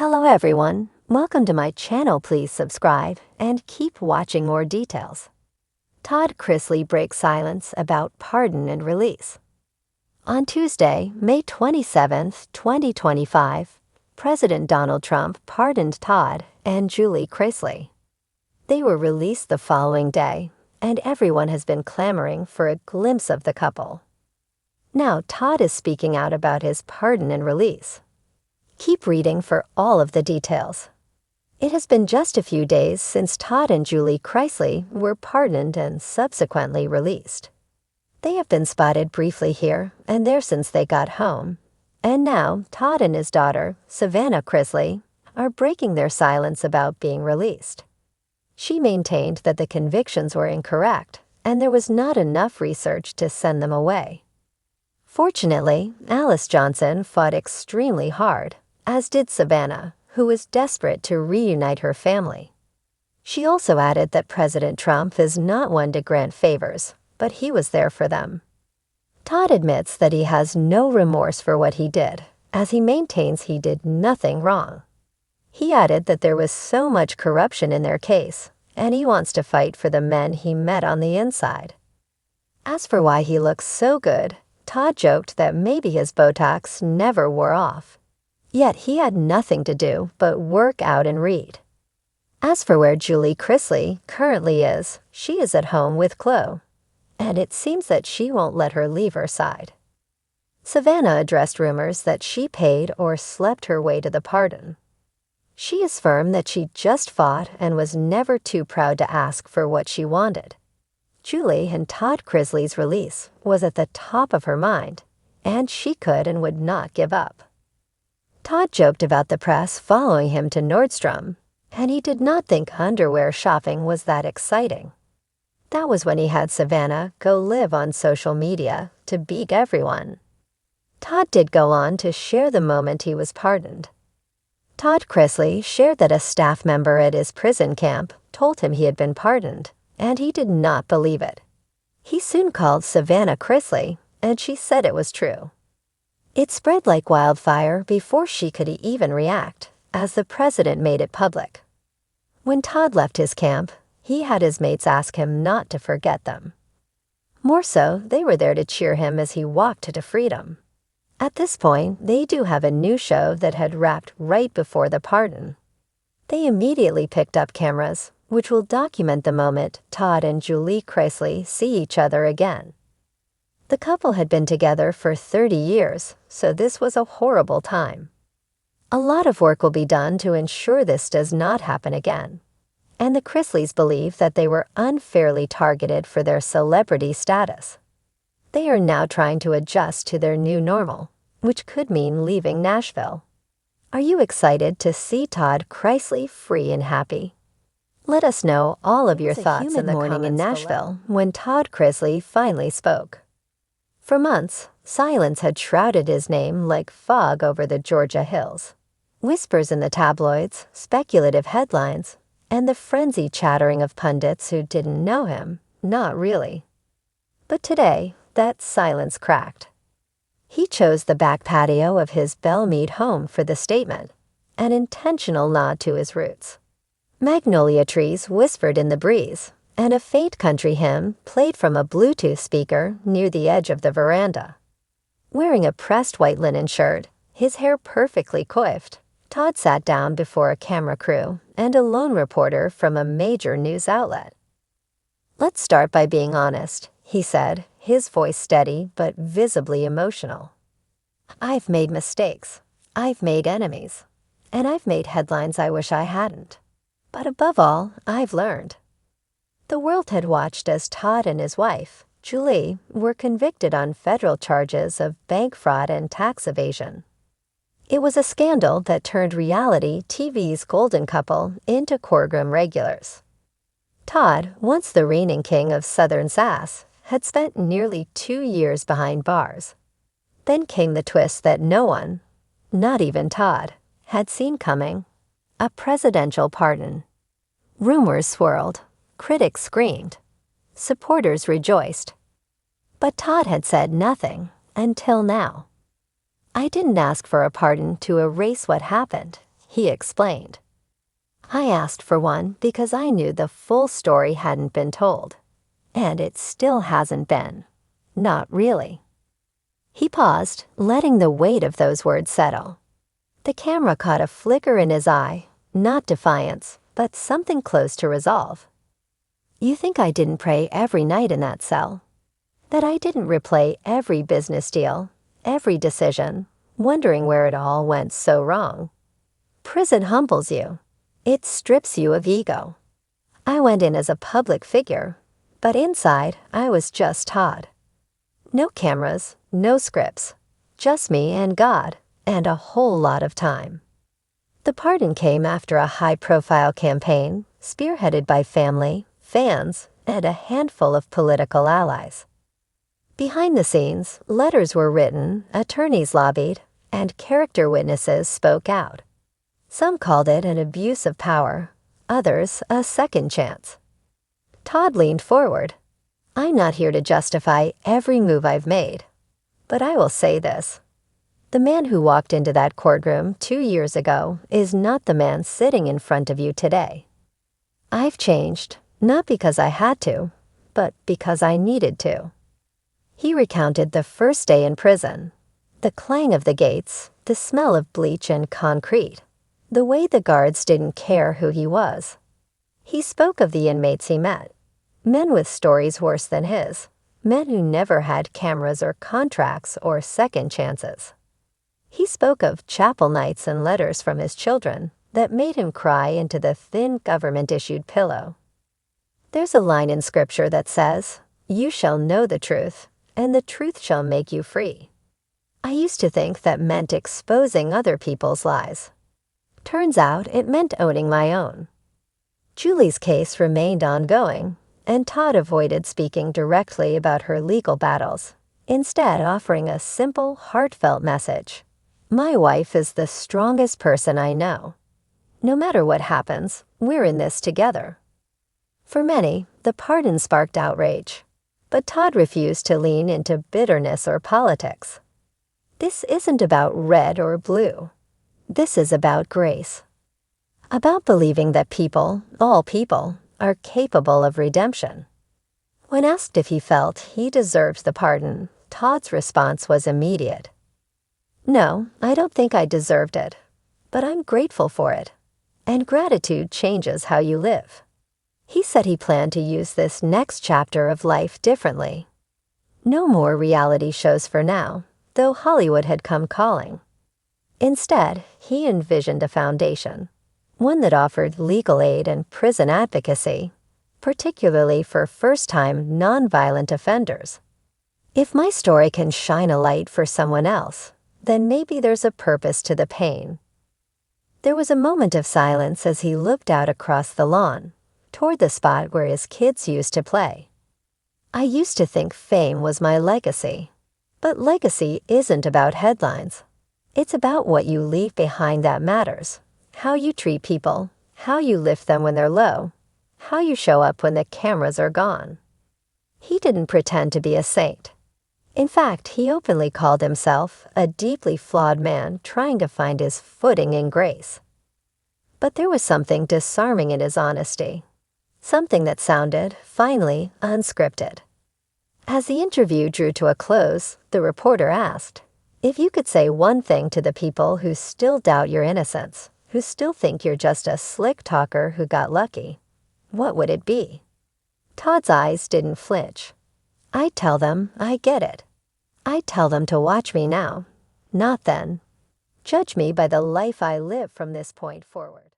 Hello everyone, welcome to my channel. Please subscribe and keep watching more details. Todd Chrisley breaks silence about pardon and release. On Tuesday, May 27, 2025, President Donald Trump pardoned Todd and Julie Chrisley. They were released the following day, and everyone has been clamoring for a glimpse of the couple. Now Todd is speaking out about his pardon and release. Keep reading for all of the details. It has been just a few days since Todd and Julie Chrisley were pardoned and subsequently released. They have been spotted briefly here and there since they got home, and now Todd and his daughter, Savannah Chrisley, are breaking their silence about being released. She maintained that the convictions were incorrect and there was not enough research to send them away. Fortunately, Alice Johnson fought extremely hard, as did Savannah, who was desperate to reunite her family. She also added that President Trump is not one to grant favors, but he was there for them. Todd admits that he has no remorse for what he did, as he maintains he did nothing wrong. He added that there was so much corruption in their case, and he wants to fight for the men he met on the inside. As for why he looks so good, Todd joked that maybe his Botox never wore off. Yet he had nothing to do but work out and read. As for where Julie Chrisley currently is, she is at home with Chloe, and it seems that she won't let her leave her side. Savannah addressed rumors that she paid or slept her way to the pardon. She is firm that she just fought and was never too proud to ask for what she wanted. Julie and Todd Chrisley's release was at the top of her mind, and she could and would not give up. Todd joked about the press following him to Nordstrom, and he did not think underwear shopping was that exciting. That was when he had Savannah go live on social media to beat everyone. Todd did go on to share the moment he was pardoned. Todd Chrisley shared that a staff member at his prison camp told him he had been pardoned, and he did not believe it. He soon called Savannah Chrisley, and she said it was true. It spread like wildfire before she could even react, as the president made it public. When Todd left his camp, he had his mates ask him not to forget them. More so, they were there to cheer him as he walked to freedom. At this point, they do have a new show that had wrapped right before the pardon. They immediately picked up cameras, which will document the moment Todd and Julie Chrisley see each other again. The couple had been together for 30 years, so this was a horrible time. A lot of work will be done to ensure this does not happen again, and the Chrisleys believe that they were unfairly targeted for their celebrity status. They are now trying to adjust to their new normal, which could mean leaving Nashville. Are you excited to see Todd Chrisley free and happy? Let us know all of your thoughts in the morning in Nashville when Todd Chrisley finally spoke. For months, silence had shrouded his name like fog over the Georgia hills. Whispers in the tabloids, speculative headlines, and the frenzied chattering of pundits who didn't know him, not really. But today, that silence cracked. He chose the back patio of his Belmead home for the statement, an intentional nod to his roots. Magnolia trees whispered in the breeze, and a faint country hymn played from a Bluetooth speaker near the edge of the veranda. Wearing a pressed white linen shirt, his hair perfectly coiffed, Todd sat down before a camera crew and a lone reporter from a major news outlet. "Let's start by being honest," he said, his voice steady but visibly emotional. "I've made mistakes, I've made enemies, and I've made headlines I wish I hadn't. But above all, I've learned." The world had watched as Todd and his wife, Julie, were convicted on federal charges of bank fraud and tax evasion. It was a scandal that turned reality TV's golden couple into courtroom regulars. Todd, once the reigning king of Southern sass, had spent nearly 2 years behind bars. Then came the twist that no one, not even Todd, had seen coming: a presidential pardon. Rumors swirled. Critics screamed. Supporters rejoiced. But Todd had said nothing until now. "I didn't ask for a pardon to erase what happened," he explained. I asked for one because I knew the full story hadn't been told. And it still hasn't been. Not really. He paused, letting the weight of those words settle. The camera caught a flicker in his eye, not defiance, but something close to resolve. You think I didn't pray every night in that cell? That I didn't replay every business deal, every decision, wondering where it all went so wrong? Prison humbles you. It strips you of ego. I went in as a public figure, but inside I was just Todd. No cameras, no scripts, just me and God, and a whole lot of time. The pardon came after a high-profile campaign, spearheaded by family, fans, and a handful of political allies. Behind the scenes, letters were written, attorneys lobbied, and character witnesses spoke out. Some called it an abuse of power, others a second chance. Todd leaned forward. I'm not here to justify every move I've made, but I will say this. The man who walked into that courtroom 2 years ago is not the man sitting in front of you today. I've changed, not because I had to, but because I needed to. He recounted the first day in prison, the clang of the gates, the smell of bleach and concrete, the way the guards didn't care who he was. He spoke of the inmates he met, men with stories worse than his, men who never had cameras or contracts or second chances. He spoke of chapel nights and letters from his children that made him cry into the thin government-issued pillow. There's a line in scripture that says, "You shall know the truth, and the truth shall make you free." I used to think that meant exposing other people's lies. Turns out it meant owning my own. Julie's case remained ongoing, and Todd avoided speaking directly about her legal battles, instead offering a simple, heartfelt message. My wife is the strongest person I know. No matter what happens, we're in this together. For many, the pardon sparked outrage, but Todd refused to lean into bitterness or politics. This isn't about red or blue. This is about grace. About believing that people, all people, are capable of redemption. When asked if he felt he deserved the pardon, Todd's response was immediate. No, I don't think I deserved it, but I'm grateful for it, and gratitude changes how you live. He said he planned to use this next chapter of life differently. No more reality shows for now, though Hollywood had come calling. Instead, he envisioned a foundation, one that offered legal aid and prison advocacy, particularly for first-time nonviolent offenders. If my story can shine a light for someone else, then maybe there's a purpose to the pain. There was a moment of silence as he looked out across the lawn, toward the spot where his kids used to play. I used to think fame was my legacy, but legacy isn't about headlines. It's about what you leave behind that matters, how you treat people, how you lift them when they're low, how you show up when the cameras are gone. He didn't pretend to be a saint. In fact, he openly called himself a deeply flawed man trying to find his footing in grace. But there was something disarming in his honesty, something that sounded, finally, unscripted. As the interview drew to a close, the reporter asked, if you could say one thing to the people who still doubt your innocence, who still think you're just a slick talker who got lucky, what would it be? Todd's eyes didn't flinch. I'd tell them I get it. I'd tell them to watch me now, not then. Judge me by the life I live from this point forward.